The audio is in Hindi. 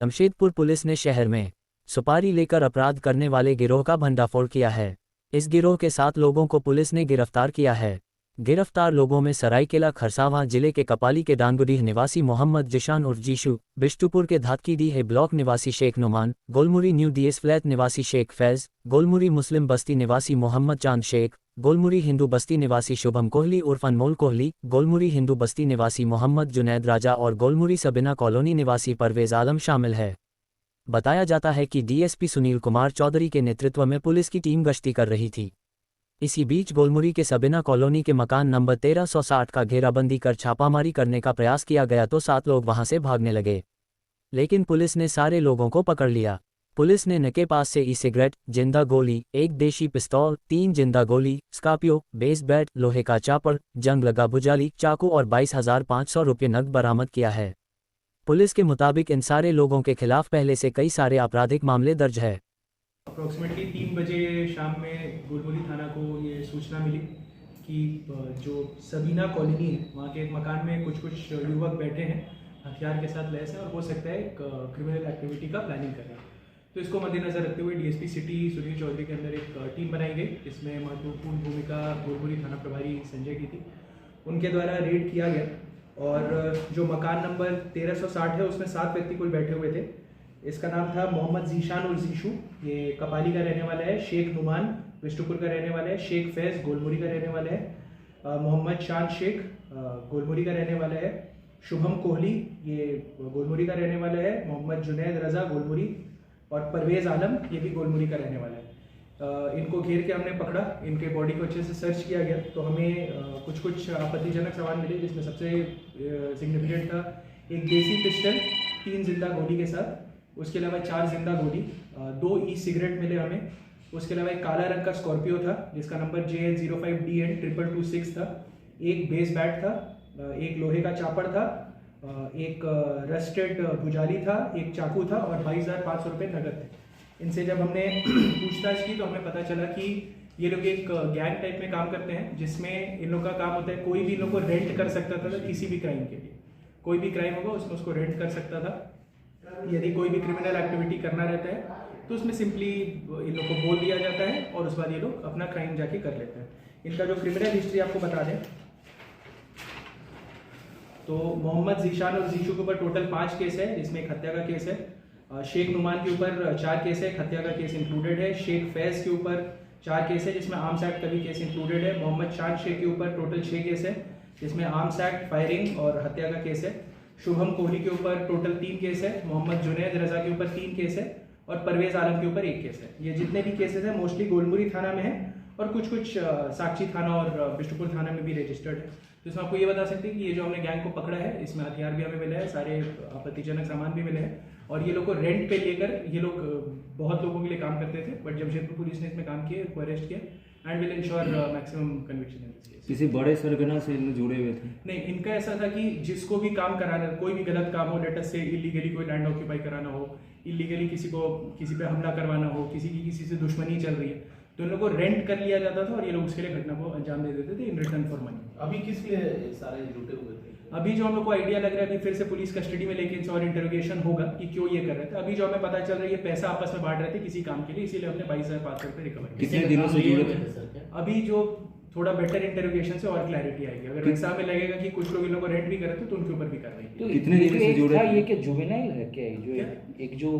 जमशेदपुर पुलिस ने शहर में सुपारी लेकर अपराध करने वाले गिरोह का भंडाफोड़ किया है। इस गिरोह के 7 लोगों को पुलिस ने गिरफ्तार किया है। गिरफ्तार लोगों में सरायकेला खरसावां जिले के कपाली के डांगुडीह निवासी मोहम्मद जिशान उर्फ जीशु, बिष्टुपुर के धातकीडीह ब्लॉक निवासी Sheikh Numan, Golmuri new DS flat निवासी शेख फैज़, गोलमुरी मुस्लिम बस्ती निवासी मोहम्मद चांद शेख, गोलमुरी हिंदू बस्ती निवासी शुभम कोहली उर्फ अनमोल कोहली, गोलमुरी हिंदू बस्ती निवासी मोहम्मद जुनैद राजा और गोलमुरी सबीना कॉलोनी निवासी परवेज आलम शामिल है। बताया जाता है कि डीएसपी सुनील कुमार चौधरी के नेतृत्व में पुलिस की टीम गश्ती कर रही थी। इसी बीच गोलमुरी के सबीना कॉलोनी के मकान नंबर 1360 का घेराबंदी कर छापामारी करने का प्रयास किया गया तो 7 लोग वहां से भागने लगे, लेकिन पुलिस ने सारे लोगों को पकड़ लिया। पुलिस ने न के पास से ई सिगरेट, जिंदा गोली, एक देशी पिस्तौल, 3 जिंदा गोली, स्कॉर्पियो, बेस बैट, लोहे का चापड़, जंग लगा भुजाली, चाकू और 22,500 रुपये नकद बरामद किया है। पुलिस के मुताबिक इन सारे लोगों के खिलाफ पहले से कई सारे आपराधिक मामले दर्ज है। अप्रोक्सीमेटली 3 बजे शाम में गोलमुरी थाना को ये सूचना मिली कि जो सबीना कॉलोनी है वहाँ के एक मकान में कुछ युवक बैठे हैं, हथियार के साथ लैस हैं और हो सकता है एक क्रिमिनल एक्टिविटी का प्लानिंग कर रहे हैं। तो इसको मद्देनजर रखते हुए डीएसपी सिटी सुनील चौधरी के अंदर एक टीम बनाई गई। इसमें महत्वपूर्ण भूमिका गोलमुरी थाना प्रभारी संजय की थी। उनके द्वारा रेड किया गया और जो मकान नंबर 1360 है उसमें 7 व्यक्ति कुल बैठे हुए थे। इसका नाम था मोहम्मद जीशान और जीशु, ये कपाली का रहने वाला है, शेख नुमान बिष्टुपुर का रहने वाला है, शेख फैज़ गोलमुरी का रहने वाला है, मोहम्मद चांद शेख गोलमुरी का रहने वाला है, शुभम कोहली ये गोलमुरी का रहने वाला है, मोहम्मद जुनैद रजा गोलमुरी और परवेज़ आलम ये भी गोलमुरी का रहने वाला है। इनको घेर के हमने पकड़ा, इनके बॉडी को अच्छे से सर्च किया गया तो हमें कुछ आपत्तिजनक सामान मिले, जिसमें सबसे सिग्निफिकेंट था एक देसी पिस्टल 3 जिंदा गोली के साथ, उसके अलावा 4 जिंदा गोली, 2 ई सिगरेट मिले हमें, उसके अलावा एक काला रंग का स्कॉर्पियो था जिसका नंबर JL05DN 2226 था, एक बेस बैट था, एक लोहे का चापड़ था, एक रस्टेड भुजाली था, एक चाकू था और 22,500 रुपये नगद थे। इनसे जब हमने पूछताछ की तो हमें पता चला कि ये लोग एक गैंग टाइप में काम करते हैं, जिसमें इन लोग का काम होता है कोई भी इन लोग को रेंट कर सकता था किसी भी क्राइम के लिए। कोई भी क्राइम होगा उसमें उसको रेंट कर सकता था। यदि कोई भी क्रिमिनल एक्टिविटी करना रहता है तो उसमें सिंपली इन लोग को बोल दिया जाता है और उसके बाद ये लोग अपना क्राइम जाके कर लेते हैं। इनका जो क्रिमिनल हिस्ट्री आपको बता दें तो मोहम्मद जीशान और जीशु के ऊपर टोटल 5 केस है, जिसमें एक हत्या का केस है। शेख नुमान के ऊपर 4 केस है, एक हत्या का केस इंक्लूडेड है। शेख फैज़ के ऊपर 4 केस है जिसमें आर्म्स एक्ट का भी केस इंक्लूडेड है। मोहम्मद चांद शेख के ऊपर टोटल 6 केस है जिसमें आर्म्स एक्ट, फायरिंग और हत्या का केस है। शुभम कोहली के ऊपर टोटल 3 केस है, मोहम्मद जुनैद रजा के ऊपर 3 केस है और परवेज आलम के ऊपर 1 केस है। ये जितने भी केसेस हैं मोस्टली गोलमुरी थाना में है और कुछ साक्षी थाना और बिष्टुपुर थाना में भी रजिस्टर्ड है। तो इसमें आपको ये बता सकते हैं कि ये जो हमने गैंग को पकड़ा है इसमें हथियार भी हमें मिले हैं, सारे आपत्तिजनक सामान भी मिले हैं और ये लोग को रेंट पे लेकर ये लोग बहुत लोगों के लिए काम करते थे, बट जमशेदपुर पुलिस ने इसमें काम किया, इसको अरेस्ट किया and will ensure maximum conviction in this case. किसी बड़े सरगना से जुड़े हुए थे? नहीं, इनका ऐसा था कि जिसको भी काम कराना, कोई भी गलत काम हो, लेटस से इलीगली कोई लैंड ऑक्यूपाई कराना हो, इलीगली किसी पे हमला करवाना हो, किसी से दुश्मनी चल रही है, तो इन लोगों को रेंट कर लिया जाता था और ये लोग उसके लिए घटना को अंजाम दे देते थे इन रिटर्न फॉर मनी। अभी किस लिए सारे जुटे हुए थे? अभी जो हम लोग को आइडिया लग रहा है, अभी फिर से पुलिस कस्टडी में लेके इनसे और इंटरोगेशन होगा कि क्यों ये कर रहे थे। अभी जो हमें पता चल रहा है ये पैसा आपस में बांट रहे थे किसी काम के लिए, इसीलिए हमने 22,500 रुपये रिकवर किया। कितने दिनों से जुड़े थे? अभी जो थोड़ा बेटर इंटरोगेशन से और क्लैरिटी आएगी। अगर वैसा हमें लगेगा कि कुछ लोग इन लोगों को रेंट भी कर रहे थे तो उनके ऊपर भी कर रही है। कितने दिनों से जुड़े थे? ये क्या जुवेनाइल है क्या? जो एक जो